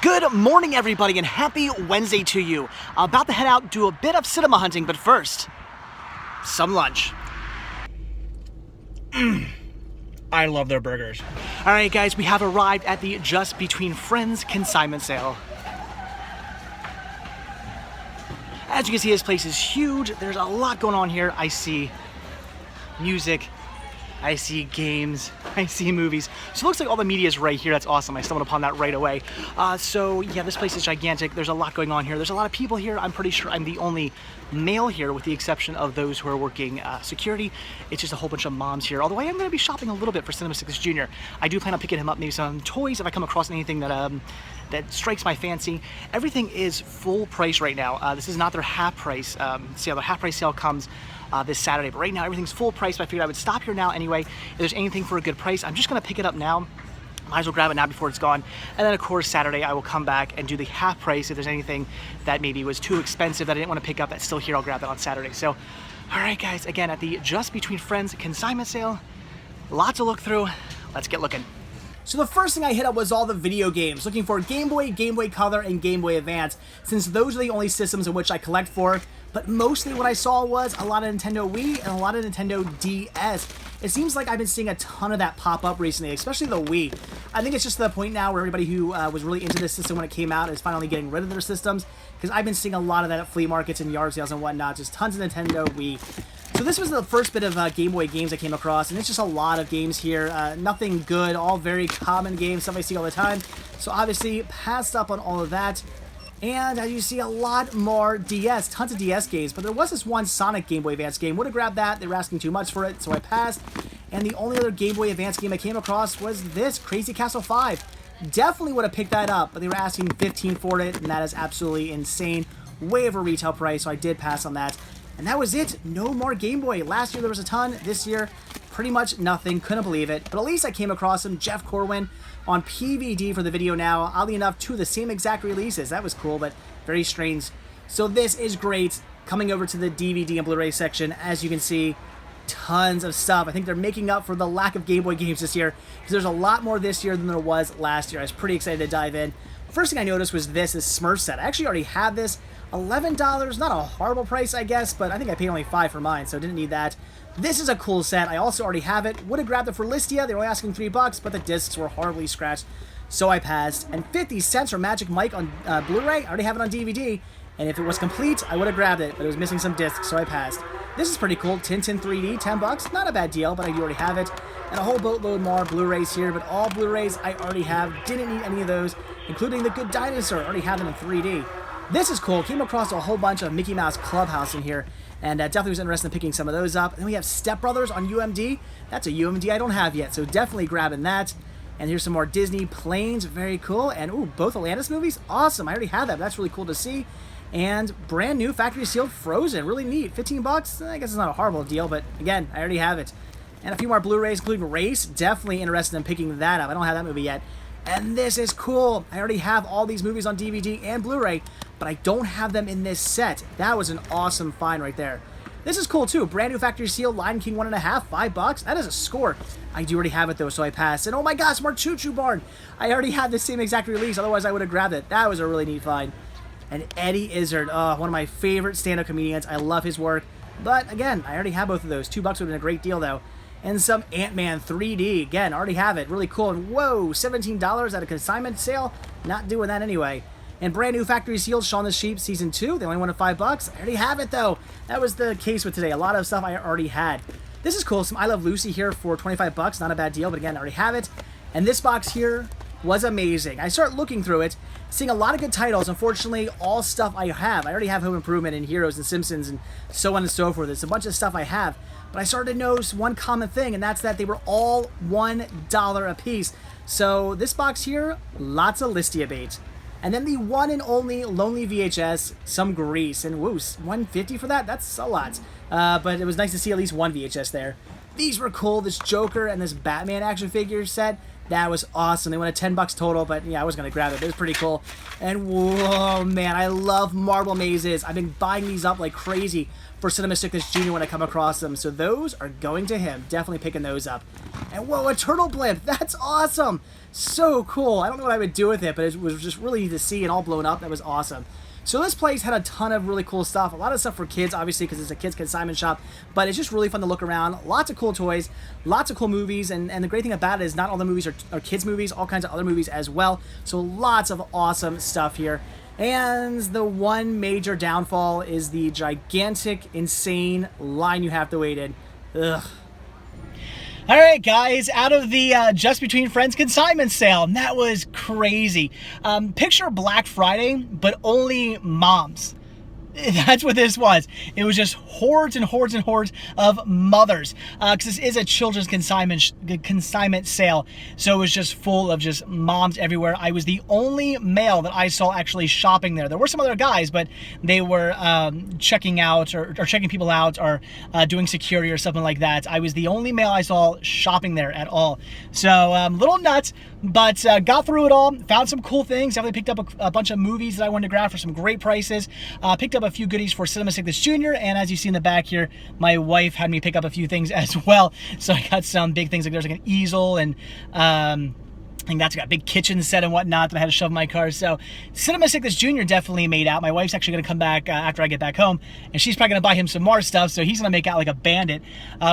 Good morning, everybody, and happy Wednesday to you. About to head out, do a bit of cinema hunting, but first, some lunch. I love their burgers. All right, guys, we have arrived at the Just Between Friends consignment sale. As you can see, this place is huge. There's a lot going on here. I see music, I see games, I see movies. So it looks like all the media is right here. That's awesome. I stumbled upon that right away. So yeah, this place is gigantic. There's a lot going on here. There's a lot of people here. I'm pretty sure I'm the only male here with the exception of those who are working security. It's just a whole bunch of moms here. Although I am going to be shopping a little bit for Cinema 6 Jr. I do plan on picking him up maybe some toys if I come across anything that that strikes my fancy. Everything is full price right now. This is not their half price sale. The half price sale comes this Saturday, but right now everything's full price, but I figured I would stop here now anyway. If there's anything for a good price, I'm just gonna pick it up now. Might as well grab it now before it's gone. And then of course Saturday I will come back and do the half price. If there's anything that maybe was too expensive that I didn't want to pick up that's still here, I'll grab that on Saturday. So, all right guys, again at the Just Between Friends consignment sale. Lots to look through. Let's get looking. So the first thing I hit up was all the video games, looking for Game Boy, Game Boy Color, and Game Boy Advance, since those are the only systems in which I collect for. But mostly what I saw was a lot of Nintendo Wii and a lot of Nintendo DS. It seems like I've been seeing a ton of that pop up recently, especially the Wii. I think it's just to the point now where everybody who was really into this system when it came out is finally getting rid of their systems, because I've been seeing a lot of that at flea markets and yard sales and whatnot, just tons of Nintendo Wii. So this was the first bit of Game Boy games I came across, and it's just a lot of games here. Nothing good, all very common games, stuff I see all the time. So obviously passed up on all of that. And as you see, a lot more DS, tons of DS games, but there was this one Sonic Game Boy Advance game. Would have grabbed that, they were asking too much for it, so I passed. And the only other Game Boy Advance game I came across was this, Crazy Castle 5. Definitely would have picked that up, but they were asking $15 for it, and that is absolutely insane. Way over retail price, so I did pass on that. And that was it. No more Game Boy. Last year there was a ton. This year, pretty much nothing. Couldn't believe it. But at least I came across him, Jeff Corwin, on PVD for the video now. Oddly enough, two of the same exact releases. That was cool, but very strange. So this is great. Coming over to the DVD and Blu-ray section, as you can see, tons of stuff. I think they're making up for the lack of Game Boy games this year, because there's a lot more this year than there was last year. I was pretty excited to dive in. First thing I noticed was this Smurf set. I actually already had this. $11, not a horrible price, I guess, but I think I paid only $5 for mine, so didn't need that. This is a cool set. I also already have it. Would have grabbed it for Listia. They were only asking $3, but the discs were horribly scratched, so I passed. And 50 cents for Magic Mike on Blu-ray. I already have it on DVD, and if it was complete, I would have grabbed it, but it was missing some discs, so I passed. This is pretty cool. Tintin 3D, $10. Not a bad deal, but I do already have it. And a whole boatload more Blu-rays here, but all Blu-rays I already have. Didn't need any of those, including The Good Dinosaur. I already have them in 3D. This is cool. Came across a whole bunch of Mickey Mouse Clubhouse in here, and definitely was interested in picking some of those up. And then we have Step Brothers on UMD. That's a UMD I don't have yet, so definitely grabbing that. And here's some more Disney Planes. Very cool. And ooh, both Atlantis movies. Awesome. I already have that. That's really cool to see. And brand new factory sealed Frozen. Really neat. $15. I guess it's not a horrible deal, but again, I already have it. And a few more Blu-rays, including Race. Definitely interested in picking that up. I don't have that movie yet. And this is cool. I already have all these movies on DVD and Blu-ray, but I don't have them in this set. That was an awesome find right there. This is cool too. Brand new factory seal, Lion King 1.5, $5. That is a score. I do already have it though, so I passed. And oh my gosh, more Choo Choo Barn. I already had the same exact release, otherwise I would have grabbed it. That was a really neat find. And Eddie Izzard, one of my favorite stand-up comedians. I love his work. But again, I already have both of those. $2 would have been a great deal though. And some Ant-Man 3D. Again, already have it. Really cool. And whoa, $17 at a consignment sale? Not doing that anyway. And brand new factory sealed Shaun the Sheep Season 2. They only wanted $5. I already have it though. That was the case with today. A lot of stuff I already had. This is cool. Some I Love Lucy here for $25. Not a bad deal, but again, I already have it. And this box here was amazing. I started looking through it, seeing a lot of good titles. Unfortunately, all stuff I have. I already have Home Improvement and Heroes and Simpsons and so on and so forth. It's a bunch of stuff I have. But I started to notice one common thing, and that's that they were all $1 a piece. So this box here, lots of Listia bait. And then the one and only Lonely VHS, some grease. And whoo, $150 for that? That's a lot. But it was nice to see at least one VHS there. These were cool. This Joker and this Batman action figure set. That was awesome. They went at $10 total, but yeah, I was gonna grab it. It was pretty cool. And whoa, man, I love marble mazes. I've been buying these up like crazy for Cinema Sickness Jr. when I come across them. So those are going to him. Definitely picking those up. And whoa, a turtle blimp. That's awesome. So cool. I don't know what I would do with it, but it was just really neat to see and all blown up. That was awesome. So this place had a ton of really cool stuff. A lot of stuff for kids, obviously, because it's a kids consignment shop. But it's just really fun to look around. Lots of cool toys, lots of cool movies. And the great thing about it is not all the movies are kids movies, all kinds of other movies as well. So lots of awesome stuff here. And the one major downfall is the gigantic, insane line you have to wait in. Ugh. All right, guys, out of the Just Between Friends consignment sale, and that was crazy. Picture Black Friday, but only moms. That's what this was. It was just hordes and hordes and hordes of mothers, because this is a children's consignment sale, so it was just full of just moms everywhere. I was the only male that I saw actually shopping there. There were some other guys, but they were checking out or checking people out or doing security or something like that. I was the only male I saw shopping there at all. So little nuts, but got through it all, found some cool things. Definitely picked up a bunch of movies that I wanted to grab for some great prices. Picked up a few goodies for Cinema Sickness Jr. And as you see in the back here, my wife had me pick up a few things as well. So I got some big things, like there's like an easel and I think that's got a big kitchen set and whatnot that I had to shove in my car. So Cinema Sickness Jr. definitely made out. My wife's actually going to come back after I get back home, and she's probably going to buy him some more stuff. So he's going to make out like a bandit,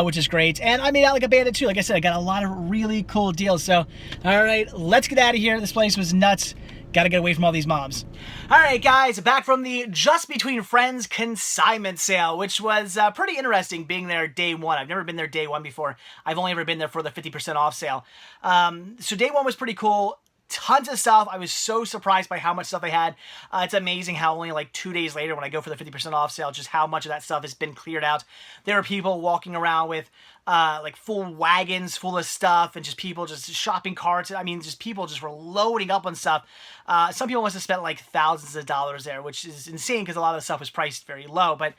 which is great. And I made out like a bandit too. Like I said, I got a lot of really cool deals. So, all right, let's get out of here. This place was nuts. Got to get away from all these moms. All right, guys, back from the Just Between Friends consignment sale, which was pretty interesting being there day one. I've never been there day one before. I've only ever been there for the 50% off sale. So day one was pretty cool. Tons of stuff. I was so surprised by how much stuff they had. It's amazing how only like 2 days later when I go for the 50% off sale, just how much of that stuff has been cleared out. There are people walking around with like full wagons full of stuff and just people just shopping carts. I mean, just people just were loading up on stuff. Some people must have spent like thousands of dollars there, which is insane because a lot of the stuff was priced very low, but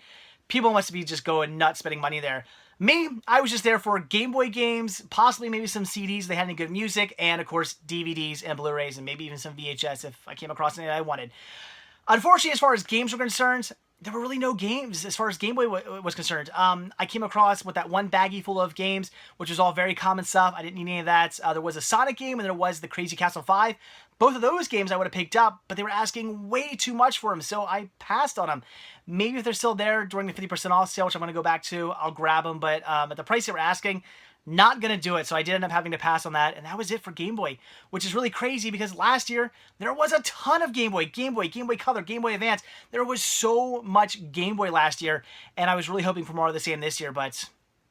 people must be just going nuts spending money there. Me, I was just there for Game Boy games, possibly maybe some CDs if they had any good music, and of course DVDs and Blu-rays, and maybe even some VHS if I came across anything I wanted. Unfortunately, as far as games were concerned, there were really no games as far as Game Boy was concerned. I came across with that one baggie full of games, which was all very common stuff. I didn't need any of that. There was a Sonic game and there was the Crazy Castle 5. Both of those games I would have picked up, but they were asking way too much for them, so I passed on them. Maybe if they're still there during the 50% off sale, which I'm going to go back to, I'll grab them, but at the price they were asking, not going to do it, so I did end up having to pass on that, and that was it for Game Boy, which is really crazy because last year, there was a ton of Game Boy Color, Game Boy Advance. There was so much Game Boy last year, and I was really hoping for more of the same this year, but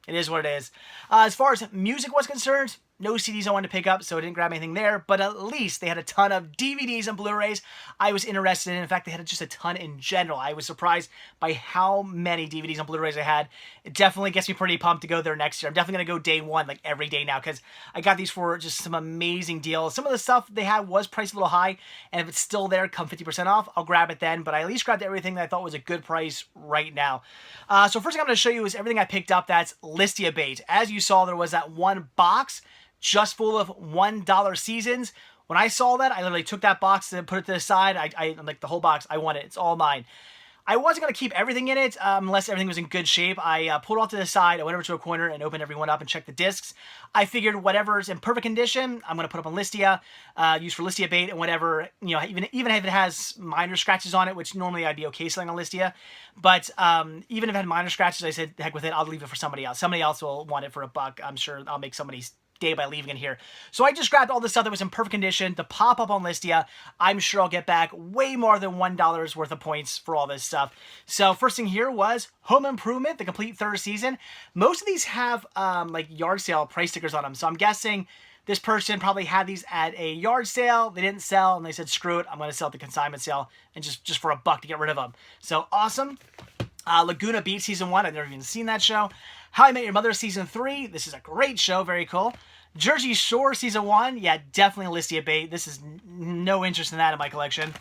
it is what it is. As far as music was concerned, no CDs I wanted to pick up, so I didn't grab anything there, but at least they had a ton of DVDs and Blu-rays I was interested in. In fact, they had just a ton in general. I was surprised by how many DVDs and Blu-rays I had. It definitely gets me pretty pumped to go there next year. I'm definitely going to go day one, like every day now, because I got these for just some amazing deals. Some of the stuff they had was priced a little high, and if it's still there come 50% off, I'll grab it then, but I at least grabbed everything that I thought was a good price right now. So first thing I'm going to show you is everything I picked up that's Listia bait. As you saw, there was that one box just full of $1 seasons. When I saw that, I literally took that box and put it to the side. I'm like, the whole box, I want it. It's all mine. I wasn't going to keep everything in it unless everything was in good shape. I pulled it off to the side. I went over to a corner and opened everyone up and checked the discs. I figured whatever's in perfect condition, I'm going to put up on Listia, used for Listia bait, and whatever, you know, even if it has minor scratches on it, which normally I'd be okay selling on Listia. But even if it had minor scratches, I said, heck with it, I'll leave it for somebody else. Somebody else will want it for $1. I'm sure I'll make somebody's day by leaving it here. So I just grabbed all the stuff that was in perfect condition to pop up on Listia. I'm sure I'll get back way more than $1 worth of points for all this stuff. So first thing here was Home Improvement, the complete third season. Most of these have like yard sale price stickers on them. So I'm guessing this person probably had these at a yard sale. They didn't sell and they said, screw it, I'm going to sell at the consignment sale and just for $1 to get rid of them. So awesome. Laguna Beach Season 1, I've never even seen that show. How I Met Your Mother Season 3, this is a great show, very cool. Jersey Shore Season 1, yeah, definitely Listia bait. This is no interest in that in my collection.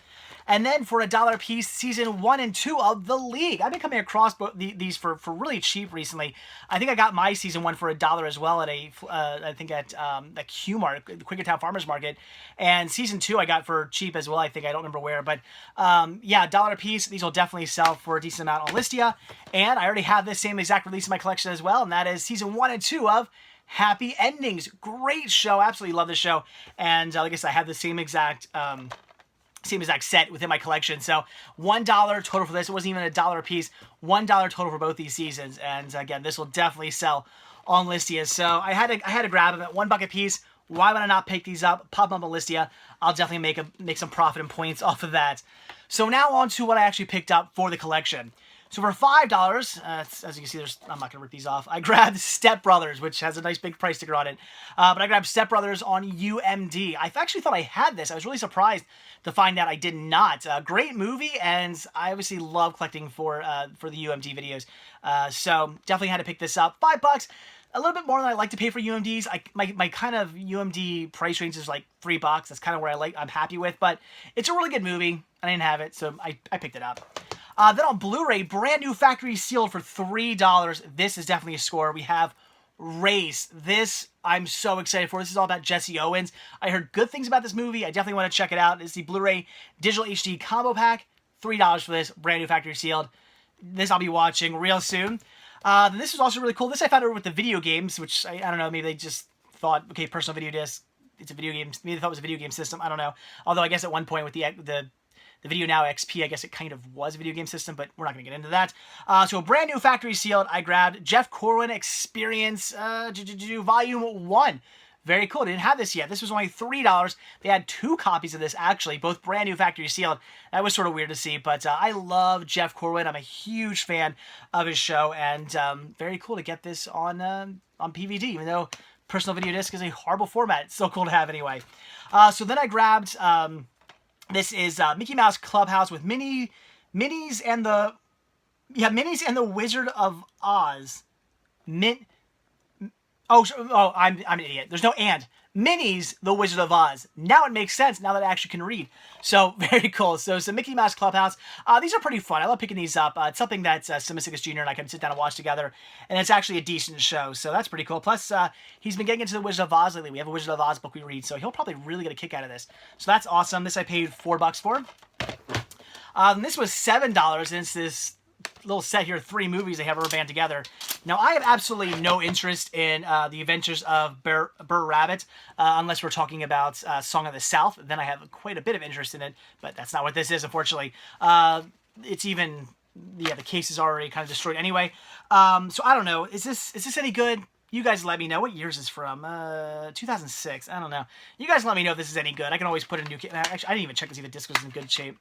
And then for $1 a piece, season 1 and 2 of The League. I've been coming across these for really cheap recently. I think I got my season 1 for $1 as well at I think at the Q-Mart, the Quakertown Farmers Market. And season 2 I got for cheap as well, I think. I don't remember where. But yeah, $1 a piece. These will definitely sell for a decent amount on Listia. And I already have this same exact release in my collection as well, and that is season 1 and 2 of Happy Endings. Great show. Absolutely love this show. And like I said, I have the same exact set within my collection. So $1 total for this. It wasn't even $1 a piece. $1 total for both these seasons. And again, this will definitely sell on Listia. So I had to grab them at $1 a piece. Why would I not pick these up? Pop them up on Listia. I'll definitely make some profit and points off of that. So now on to what I actually picked up for the collection. So for $5, as you can see, I'm not going to rip these off. I grabbed Step Brothers, which has a nice big price sticker on it. But I grabbed Step Brothers on UMD. I actually thought I had this. I was really surprised to find out I did not. Great movie, and I obviously love collecting for the UMD videos. So definitely had to pick this up. $5. A little bit more than I like to pay for UMDs. My kind of UMD price range is like $3. That's kind of where I'm happy with. But it's a really good movie. I didn't have it, so I picked it up. Then on Blu-ray, brand new factory sealed for $3. This is definitely a score. We have Race. This I'm so excited for. This is all about Jesse Owens. I heard good things about this movie. I definitely want to check it out. It's the Blu-ray Digital HD Combo Pack. $3 for this. Brand new factory sealed. This I'll be watching real soon. Then this was also really cool. This I found over with the video games, which I don't know. Maybe they just thought, okay, personal video disc. It's a video game. Maybe they thought it was a video game system. I don't know. Although I guess at one point with the Video Now XP, I guess it kind of was a video game system, but we're not going to get into that. So a brand new factory sealed, I grabbed Jeff Corwin Experience Volume 1. Very cool. They didn't have this yet. This was only $3. They had 2 copies of this, actually, both brand new factory sealed. That was sort of weird to see, but I love Jeff Corwin. I'm a huge fan of his show, and very cool to get this on PVD, even though personal video disc is a horrible format. It's still cool to have anyway. So then I grabbed... this is Mickey Mouse Clubhouse with Minis and the Wizard of Oz. I'm an idiot. There's no and. Minnie's The Wizard of Oz. Now it makes sense, now that I actually can read. So, very cool. So Mickey Mouse Clubhouse. These are pretty fun. I love picking these up. It's something that Simasigus Jr. and I can sit down and watch together. And it's actually a decent show. So, that's pretty cool. Plus, he's been getting into The Wizard of Oz lately. We have a Wizard of Oz book we read. So, he'll probably really get a kick out of this. So, that's awesome. This I paid $4 for. This was $7. And it's this little set here, 3 movies they have rubber band together. Now, I have absolutely no interest in the Adventures of Burr Rabbit, unless we're talking about Song of the South. Then I have quite a bit of interest in it, but that's not what this is, unfortunately. It's even, yeah, the case is already kind of destroyed anyway. So I don't know. Is this any good? You guys let me know. What year is this from? 2006. I don't know. You guys let me know if this is any good. I can always put a new... Actually, I didn't even check to see if the disc was in good shape.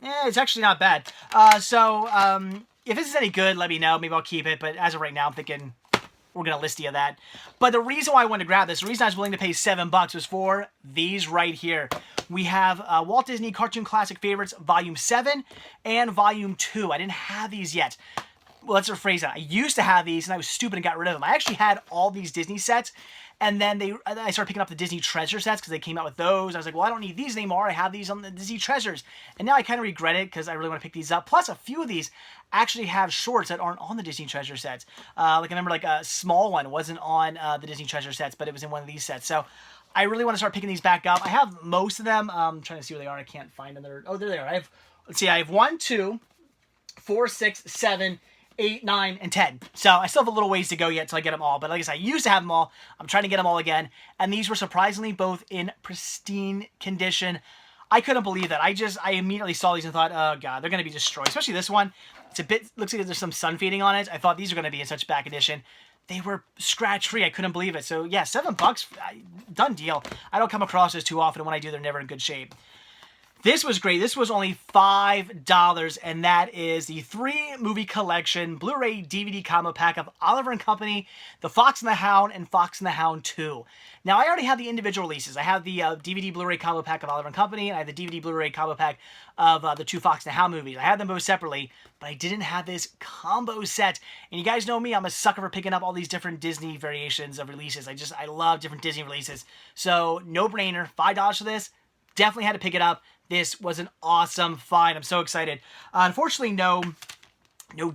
Yeah, it's actually not bad. If this is any good, let me know. Maybe I'll keep it. But as of right now, I'm thinking we're going to Listia that. But the reason why I wanted to grab this, the reason I was willing to pay $7 was for these right here. We have Walt Disney Cartoon Classic Favorites Volume 7 and Volume 2. I didn't have these yet. Well, let's rephrase that. I used to have these, and I was stupid and got rid of them. I actually had all these Disney sets, and then I started picking up the Disney Treasure sets because they came out with those. I was like, well, I don't need these anymore. I have these on the Disney Treasures. And now I kind of regret it because I really want to pick these up. Plus, a few of these actually have shorts that aren't on the Disney Treasure sets. I remember like a small one wasn't on the Disney Treasure sets, but it was in one of these sets. So I really want to start picking these back up. I have most of them. I'm trying to see where they are. I can't find them. Oh, there they are. I have 1, 2, 4, 6, 7, 8, 9, and 10. So I still have a little ways to go yet till I get them all. But like I said, I used to have them all. I'm trying to get them all again. And these were surprisingly both in pristine condition. I couldn't believe that. I immediately saw these and thought, oh god, they're going to be destroyed. Especially this one. It's a bit, looks like there's some sun fading on it. I thought these were going to be in such bad condition. They were scratch-free. I couldn't believe it. So yeah, $7, done deal. I don't come across this too often. When I do, they're never in good shape. This was great. This was only $5, and that is the 3-movie collection Blu-ray DVD combo pack of Oliver & Company, The Fox and the Hound, and Fox and the Hound 2. Now, I already have the individual releases. I have the DVD Blu-ray combo pack of Oliver & Company, and I have the DVD Blu-ray combo pack of the 2 Fox and the Hound movies. I had them both separately, but I didn't have this combo set. And you guys know me, I'm a sucker for picking up all these different Disney variations of releases. I love different Disney releases. So, no-brainer, $5 for this. Definitely had to pick it up. This was an awesome find. I'm so excited. Unfortunately, no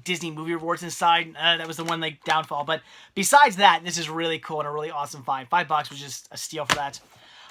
Disney movie rewards inside. That was the one like downfall. But besides that, this is really cool and a really awesome find. $5 was just a steal for that.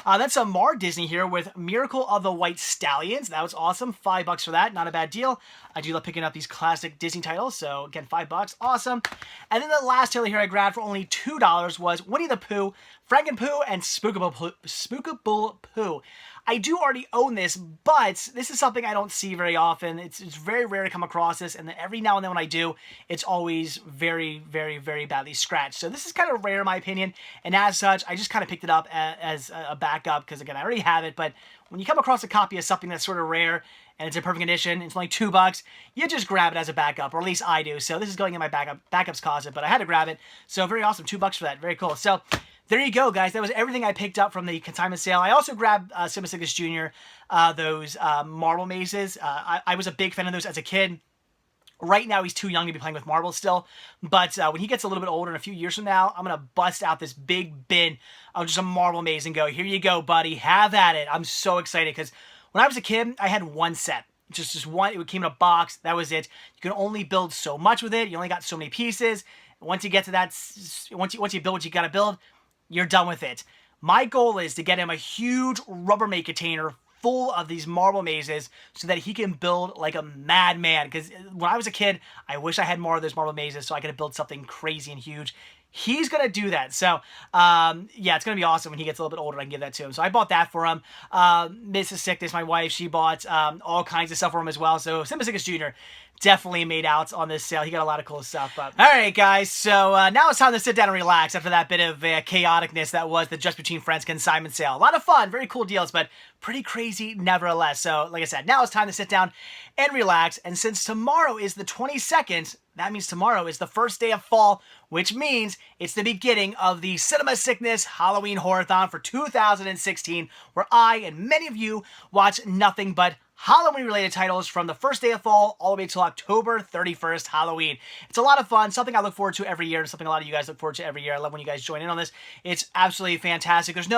That's a Mar Disney here with Miracle of the White Stallions. That was awesome. $5 for that. Not a bad deal. I do love picking up these classic Disney titles. So again, $5. Awesome. And then the last title here I grabbed for only $2 was Winnie the Pooh, Frankenpooh, and Spookable Pooh. I do already own this, but this is something I don't see very often. It's very rare to come across this, and then every now and then when I do, it's always very, very, very badly scratched. So this is kind of rare in my opinion, and as such, I just kind of picked it up as a backup, because again, I already have it, but when you come across a copy of something that's sort of rare, and it's in perfect condition, it's only $2, you just grab it as a backup, or at least I do. So this is going in my backups closet, but I had to grab it, so very awesome, $2 for that, very cool. So there you go, guys. That was everything I picked up from the consignment sale. I also grabbed Simicicus Jr., those marble mazes. I was a big fan of those as a kid. Right now, he's too young to be playing with marbles still. But when he gets a little bit older, in a few years from now, I'm going to bust out this big bin of just a marble maze and go, here you go, buddy. Have at it. I'm so excited because when I was a kid, I had one set. Just one. It came in a box. That was it. You can only build so much with it. You only got so many pieces. Once you get to that, once you build what you got to build, you're done with it. My goal is to get him a huge Rubbermaid container full of these marble mazes so that he can build like a madman. Because when I was a kid, I wish I had more of those marble mazes so I could build something crazy and huge. He's going to do that. So, yeah, it's going to be awesome when he gets a little bit older. I can give that to him. So I bought that for him. Mrs. Sickness, my wife, she bought all kinds of stuff for him as well. So Simicicus Jr. definitely made out on this sale. He got a lot of cool stuff. But all right, guys. So now it's time to sit down and relax after that bit of chaoticness that was the Just Between Friends consignment sale. A lot of fun, very cool deals, but pretty crazy nevertheless. So like I said, now it's time to sit down and relax. And since tomorrow is the 22nd, that means tomorrow is the first day of fall, which means it's the beginning of the Cinema Sickness Halloween Horathon for 2016, where I and many of you watch nothing but Halloween-related titles from the first day of fall all the way till October 31st, Halloween. It's a lot of fun, something I look forward to every year, something a lot of you guys look forward to every year. I love when you guys join in on this. It's absolutely fantastic. It's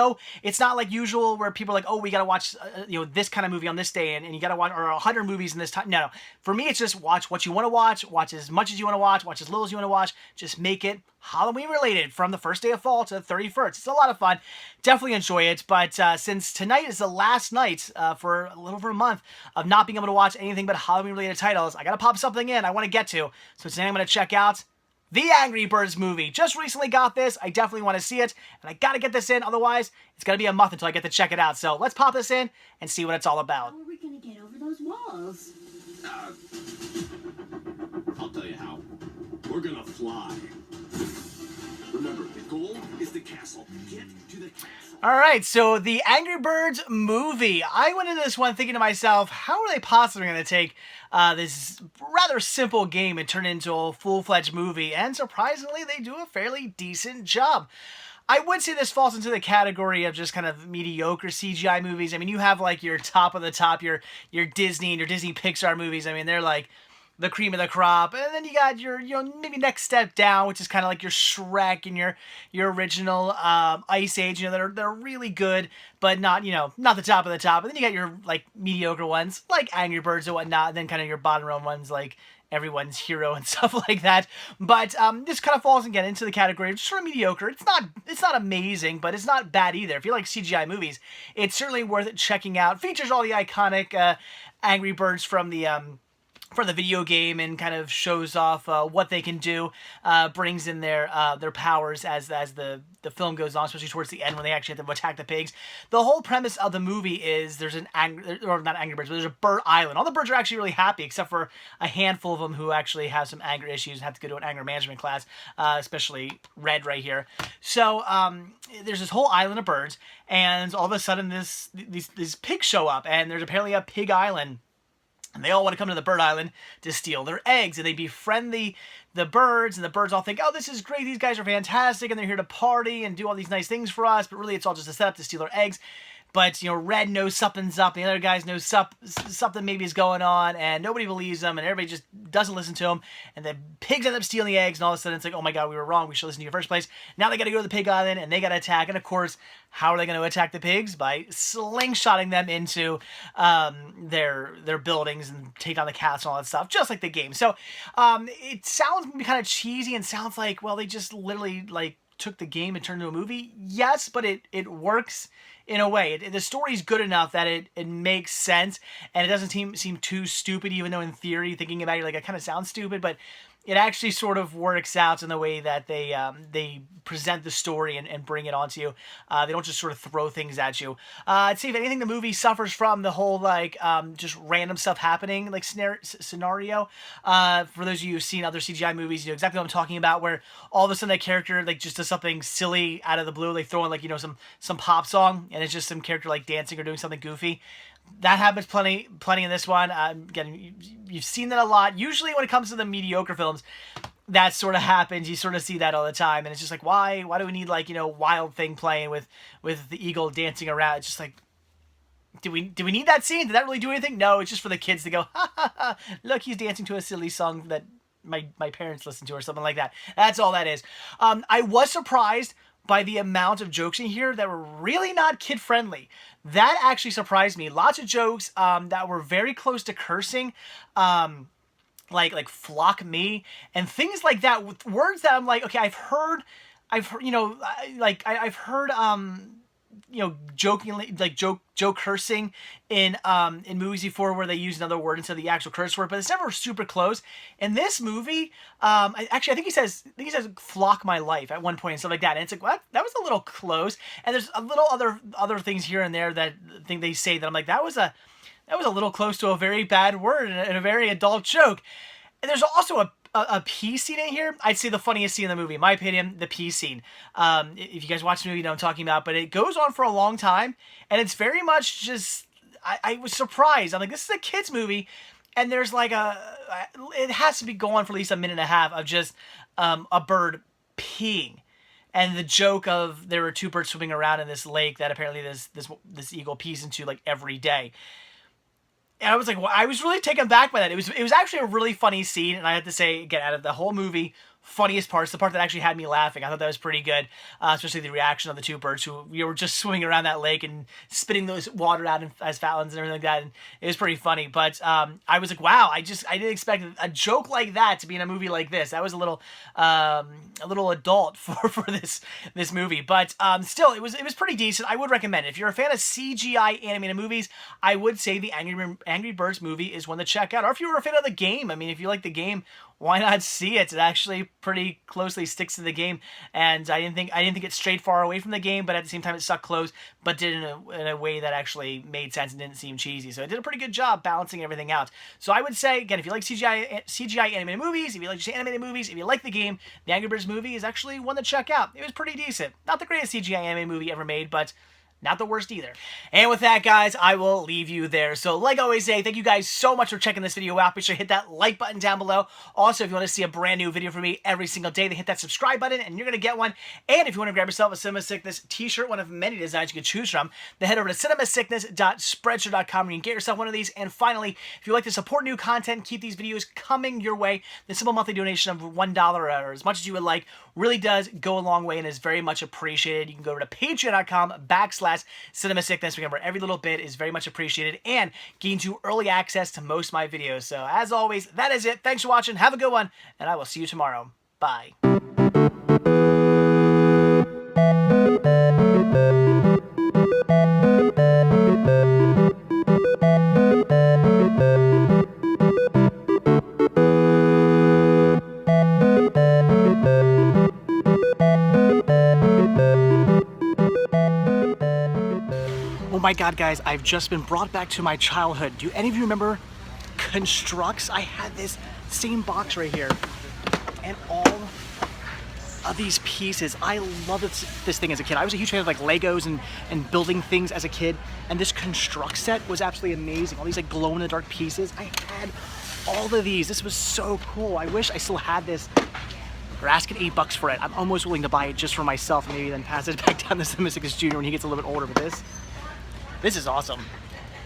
not like usual where people are like, oh, we gotta watch this kind of movie on this day, and you gotta watch, or 100 movies in this time. No. For me, it's just watch what you want to watch as much as you want to watch as little as you want to watch. Just make it Halloween related from the first day of fall to the 31st. It's a lot of fun. Definitely enjoy it. But since tonight is the last night for a little over a month of not being able to watch anything but Halloween related titles, I gotta pop something in I want to get to. So today I'm going to check out the Angry Birds movie. Just recently got this. I definitely want to see it, and I gotta get this in. Otherwise, it's gonna be a month until I get to check it out. So let's pop this in and see what it's all about. How are we gonna get over those walls? I'll tell you how. We're gonna fly. Remember, the goal is the castle. Get to the castle. Alright, so the Angry Birds movie. I went into this one thinking to myself, how are they possibly going to take this rather simple game and turn it into a full-fledged movie? And surprisingly, they do a fairly decent job. I would say this falls into the category of just kind of mediocre CGI movies. I mean, you have like your top of the top, your Disney and your Disney Pixar movies. I mean, they're like the cream of the crop, and then you got your maybe next step down, which is kind of like your Shrek and your original Ice Age. They're really good, but not not the top of the top. And then you got your like mediocre ones like Angry Birds and whatnot, and then kind of your bottom rung ones like Everyone's Hero and stuff like that. But this kind of falls again into the category of just sort of mediocre. It's not amazing, but it's not bad either. If you like CGI movies, it's certainly worth it checking out. Features all the iconic Angry Birds from the video game, and kind of shows off what they can do, brings in their powers as the film goes on, especially towards the end when they actually have to attack the pigs. The whole premise of the movie is there's not Angry Birds, but there's a bird island. All the birds are actually really happy, except for a handful of them who actually have some anger issues and have to go to an anger management class, especially Red right here. So there's this whole island of birds, and all of a sudden these pigs show up, and there's apparently a pig island. And they all want to come to the bird island to steal their eggs. And they befriend the birds, and the birds all think, oh, this is great, these guys are fantastic, and they're here to party and do all these nice things for us. But really, it's all just a setup to steal their eggs. but you know, Red knows something's up, and the other guys know something maybe is going on, and nobody believes them, and everybody just doesn't listen to them, and the pigs end up stealing the eggs, and all of a sudden it's like, oh my god, we were wrong, we should listen to you in the first place. Now they got to go to the pig island, and they got to attack, and of course, how are they going to attack the pigs? By slingshotting them into their buildings and take down the cats and all that stuff, just like the game. So it sounds kind of cheesy and sounds like, well, they just literally like took the game and turned it into a movie. Yes, but it works in a way. The story's good enough that it makes sense, and it doesn't seem too stupid, even though in theory, thinking about it, you're like, it kind of sounds stupid, but it actually sort of works out in the way that they present the story and bring it onto you. They don't just sort of throw things at you. I'd say if anything, the movie suffers from the whole like just random stuff happening like scenario. For those of you who've seen other CGI movies, you know exactly what I'm talking about, where all of a sudden that character like just does something silly out of the blue. They throw in like, you know, some pop song, and it's just some character like dancing or doing something goofy. That happens plenty in this one. Again, you've seen that a lot. Usually when it comes to the mediocre films, that sort of happens. You sort of see that all the time, and it's just like, why do we need like, you know, Wild Thing playing with the eagle dancing around? It's just like, do we need that scene? Did that really do anything? No, it's just for the kids to go, ha ha ha, look, he's dancing to a silly song that my parents listen to or something like that. That's all that is. I was surprised by the amount of jokes in here that were really not kid-friendly. That actually surprised me. Lots of jokes that were very close to cursing, like flock me, and things like that, with words that I'm like, okay, I've heard, you know, I've heard, you know, jokingly, like joke cursing in movies before where they use another word instead of the actual curse word, but it's never super close. In this movie, I think he says flock my life at one point and stuff like that, and it's like, what? That was a little close. And there's a little other things here and there that I think they say that I'm like, that was a little close to a very bad word and a very adult joke. And there's also a pee scene in here. I'd say the funniest scene in the movie, in my opinion, the pee scene. If you guys watch the movie, you know what I'm talking about, but it goes on for a long time, and it's very much just, I was surprised. I'm like, this is a kid's movie, and there's like it has to be going for at least a minute and a half of just a bird peeing. And the joke of there were two birds swimming around in this lake that apparently this eagle pees into like every day. And I was like, well, I was really taken back by that. It was actually a really funny scene, and I have to say, again, out of the whole movie, funniest parts, the part that actually had me laughing. I thought that was pretty good, especially the reaction of the two birds who were just swimming around that lake and spitting those water out as fountains and everything like that. And it was pretty funny. But I was like, wow, I didn't expect a joke like that to be in a movie like this. That was a little adult for this movie. But still, it was pretty decent. I would recommend it. If you're a fan of CGI animated movies, I would say the Angry Birds movie is one to check out. Or if you were a fan of the game, I mean, if you like the game, why not see it? It actually pretty closely sticks to the game, and I didn't think it strayed far away from the game, but at the same time it stuck close, but did it in a way that actually made sense and didn't seem cheesy. So it did a pretty good job balancing everything out. So I would say, again, if you like CGI animated movies, if you like just animated movies, if you like the game, the Angry Birds movie is actually one to check out. It was pretty decent. Not the greatest CGI animated movie ever made, but not the worst either. And with that, guys, I will leave you there. So like I always say, thank you guys so much for checking this video out. Be sure to hit that like button down below. Also, if you want to see a brand new video from me every single day, then hit that subscribe button and you're going to get one. And if you want to grab yourself a Cinema Sickness t-shirt, one of many designs you can choose from, then head over to cinemasickness.spreadshirt.com where you can get yourself one of these. And finally, if you like to support new content, keep these videos coming your way, the simple monthly donation of $1 or as much as you would like really does go a long way and is very much appreciated. You can go over to patreon.com/CinemaSickness. Remember, every little bit is very much appreciated and gains you early access to most of my videos. So as always, that is it. Thanks for watching. Have a good one, and I will see you tomorrow. Bye. Oh my god, guys, I've just been brought back to my childhood. Do any of you remember Constructs? I had this same box right here. And all of these pieces. I loved this thing as a kid. I was a huge fan of like Legos and building things as a kid. And this Construct set was absolutely amazing. All these like glow-in-the-dark pieces. I had all of these. This was so cool. I wish I still had this. They're asking $8 for it. I'm almost willing to buy it just for myself and maybe then pass it back down to Cinema Sickness Jr. when he gets a little bit older. But This is awesome.